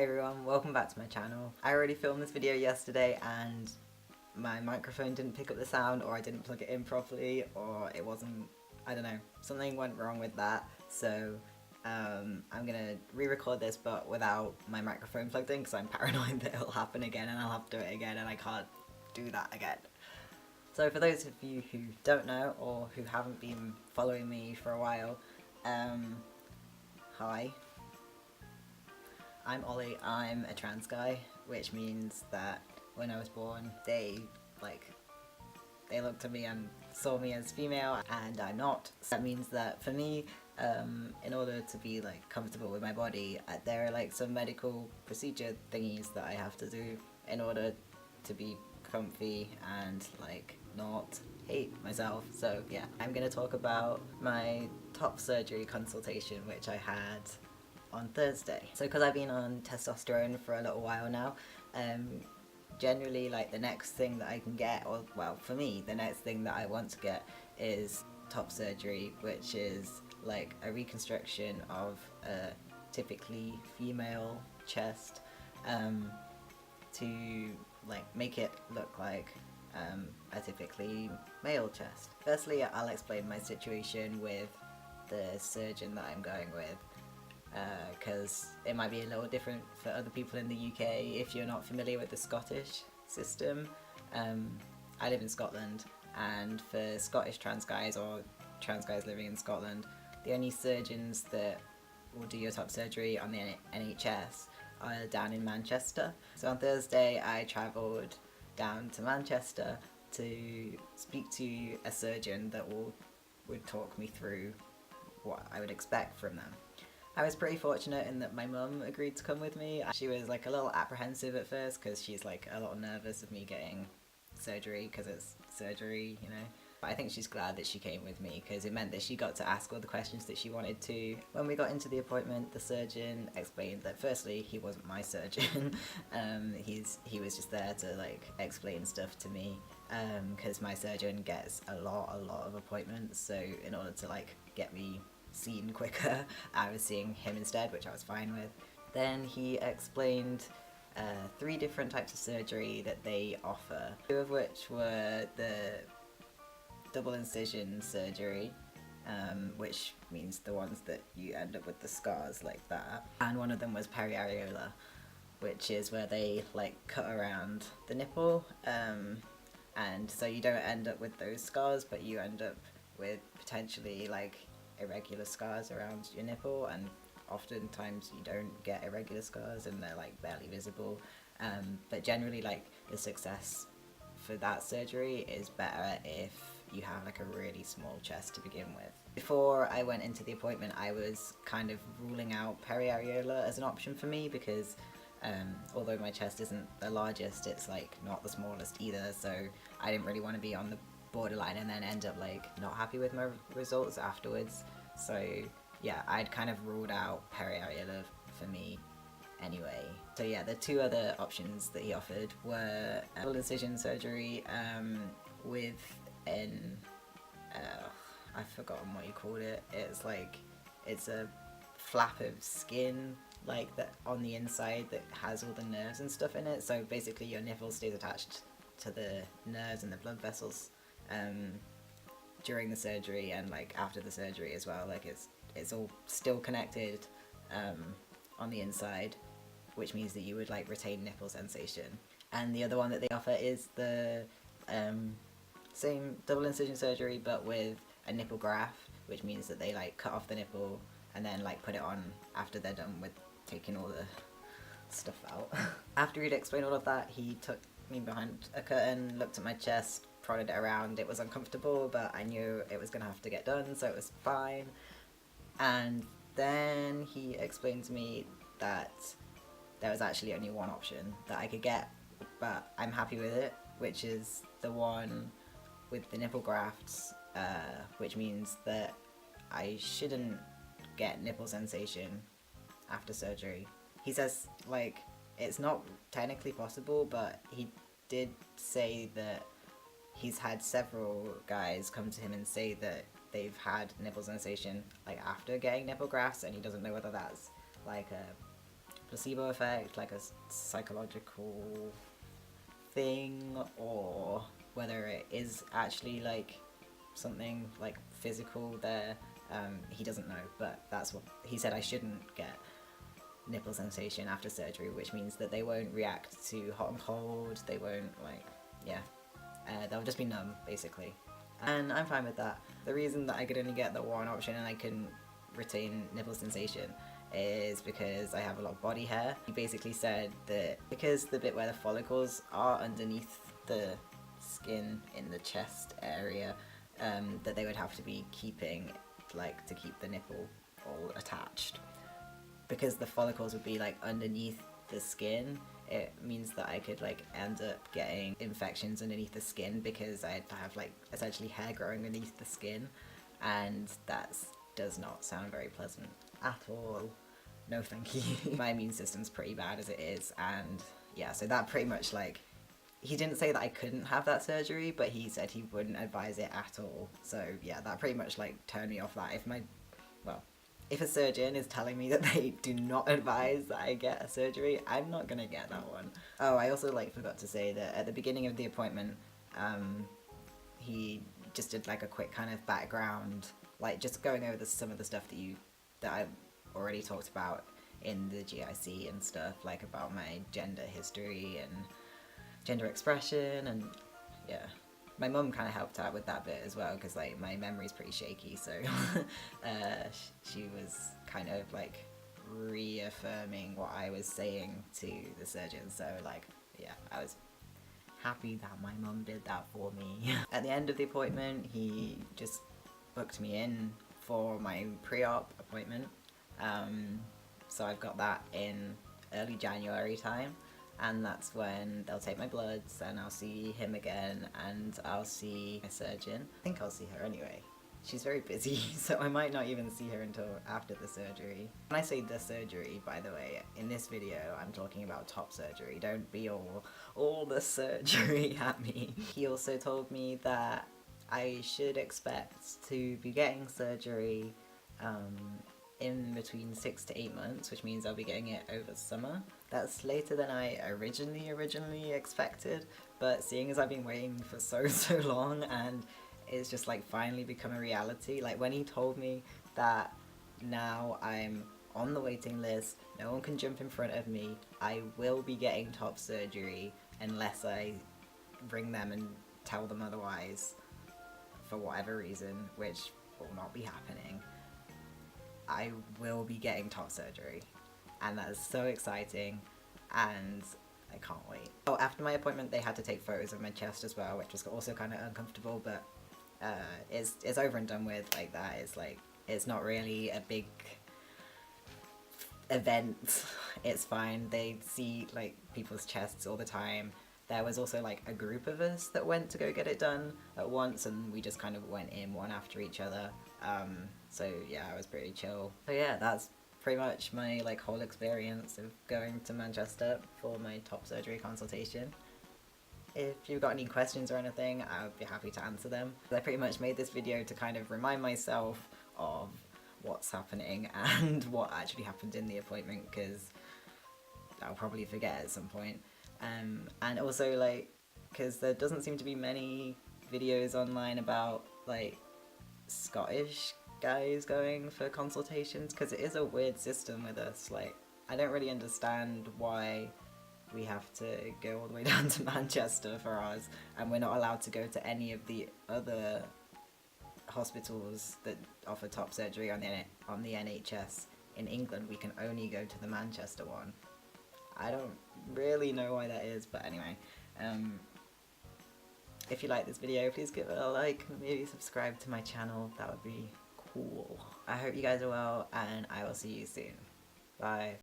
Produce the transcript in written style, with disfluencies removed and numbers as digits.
Hey everyone, welcome back to my channel. I already filmed this video yesterday and my microphone didn't pick up the sound, or I didn't plug it in properly, or it wasn't, I don't know, something went wrong with that. So I'm gonna re-record this but without my microphone plugged in because I'm paranoid that it'll happen again and I'll have to do it again and I can't do that again. So for those of you who don't know or who haven't been following me for a while, hi. I'm Ollie, I'm a trans guy, which means that when I was born, they looked at me and saw me as female, and I'm not. So that means that for me, in order to be comfortable with my body, there are some medical procedure thingies that I have to do in order to be comfy and not hate myself. So yeah, I'm gonna talk about my top surgery consultation, which I had on Thursday. So because I've been on testosterone for a little while now, generally the next thing that I can get, or well for me the next thing that I want to get is top surgery, which is a reconstruction of a typically female chest to make it look like a typically male chest. Firstly, I'll explain my situation with the surgeon that I'm going with, because it might be a little different for other people in the UK if you're not familiar with the Scottish system. I live in Scotland, and for Scottish trans guys or trans guys living in Scotland, the only surgeons that will do your top surgery on the NHS are down in Manchester. So on Thursday I travelled down to Manchester to speak to a surgeon that would talk me through what I would expect from them. I was pretty fortunate in that my mum agreed to come with me. She was a little apprehensive at first because she's a little nervous of me getting surgery because it's surgery, you know. But I think she's glad that she came with me because it meant that she got to ask all the questions that she wanted to. When we got into the appointment, the surgeon explained that firstly, he wasn't my surgeon. He was just there to explain stuff to me because my surgeon gets a lot of appointments. So in order to get me seen quicker, I was seeing him instead, which I was fine with. Then he explained 3 different types of surgery that they offer, 2 of which were the double incision surgery, which means the ones that you end up with the scars like that, and one of them was periareolar, which is where they cut around the nipple, and so you don't end up with those scars, but you end up with potentially irregular scars around your nipple, and oftentimes you don't get irregular scars and they're barely visible, but generally the success for that surgery is better if you have a really small chest to begin with. Before I went into the appointment, I was kind of ruling out periareolar as an option for me because although my chest isn't the largest, it's not the smallest either, so I didn't really want to be on the borderline and then end up not happy with my results afterwards. So yeah, I'd kind of ruled out periareolar for me anyway. So yeah, the 2 other options that he offered were double incision surgery with an I've forgotten what you called it. It's a flap of skin that on the inside that has all the nerves and stuff in it. So basically your nipple stays attached to the nerves and the blood vessels during the surgery and after the surgery as well. It's all still connected on the inside, which means that you would retain nipple sensation. And the other one that they offer is the same double incision surgery but with a nipple graft, which means that they cut off the nipple and then put it on after they're done with taking all the stuff out. After he'd explained all of that, he took me behind a curtain, looked at my chest, prodded it around. It was uncomfortable, but I knew it was gonna have to get done, so it was fine. And then he explained to me that there was actually only one option that I could get, but I'm happy with it, which is the one with the nipple grafts, which means that I shouldn't get nipple sensation after surgery. He says it's not technically possible, but he did say that he's had several guys come to him and say that they've had nipple sensation after getting nipple grafts, and he doesn't know whether that's a placebo effect, like a psychological thing, or whether it is actually like something like physical there. He doesn't know, but that's what he said. I shouldn't get nipple sensation after surgery, which means that they won't react to hot and cold, they won't like, yeah, they'll just be numb basically. And I'm fine with that. The reason that I could only get the one option and I couldn't retain nipple sensation is because I have a lot of body hair. He basically said that because the bit where the follicles are underneath the skin in the chest area, that they would have to be keeping, like, to keep the nipple all attached. Because the follicles would be like underneath the skin, it means that I could like end up getting infections underneath the skin because I'd have like essentially hair growing underneath the skin, and that does not sound very pleasant at all. No thank you. My immune system's pretty bad as it is, and yeah, so that pretty much like, he didn't say that I couldn't have that surgery, but he said he wouldn't advise it at all. So yeah, that pretty much like turned me off that. If a surgeon is telling me that they do not advise that I get a surgery, I'm not gonna get that one. Oh, I also like forgot to say that at the beginning of the appointment, he just did like a quick kind of background, like just going over some of the stuff that I've already talked about in the GIC and stuff, like about my gender history and gender expression, and yeah. My mum kind of helped out with that bit as well, because like my memory's pretty shaky, so she was kind of like reaffirming what I was saying to the surgeon, so like yeah, I was happy that my mum did that for me. At the end of the appointment, he just booked me in for my pre-op appointment, so I've got that in early January time. And that's when they'll take my bloods and I'll see him again and I'll see my surgeon. I think I'll see her anyway. She's very busy, so I might not even see her until after the surgery. When I say the surgery, by the way, in this video I'm talking about top surgery. Don't be all the surgery at me. He also told me that I should expect to be getting surgery in between 6 to 8 months, which means I'll be getting it over summer. That's later than I originally expected, but seeing as I've been waiting for so long and it's just like finally become a reality, like when he told me that now I'm on the waiting list, no one can jump in front of me, I will be getting top surgery unless I ring them and tell them otherwise for whatever reason, which will not be happening. I will be getting top surgery, and that is so exciting, and I can't wait. Oh, after my appointment they had to take photos of my chest as well, which was also kind of uncomfortable, but it's over and done with. Like that is like, it's not really a big event. It's fine. They see like people's chests all the time. There was also like a group of us that went to go get it done at once, and we just kind of went in one after each other. So yeah, I was pretty chill. So yeah, that's pretty much my like whole experience of going to Manchester for my top surgery consultation. If you've got any questions or anything, I would be happy to answer them. I pretty much made this video to kind of remind myself of what's happening and what actually happened in the appointment, because I'll probably forget at some point. And also like, because there doesn't seem to be many videos online about like Scottish guys going for consultations, because it is a weird system with us. Like, I don't really understand why we have to go all the way down to Manchester for ours, and we're not allowed to go to any of the other hospitals that offer top surgery on the NHS in England. We can only go to the Manchester one. I don't really know why that is, but anyway, if you like this video, please give it a like, maybe subscribe to my channel, that would be cool. I hope you guys are well, and I will see you soon. Bye.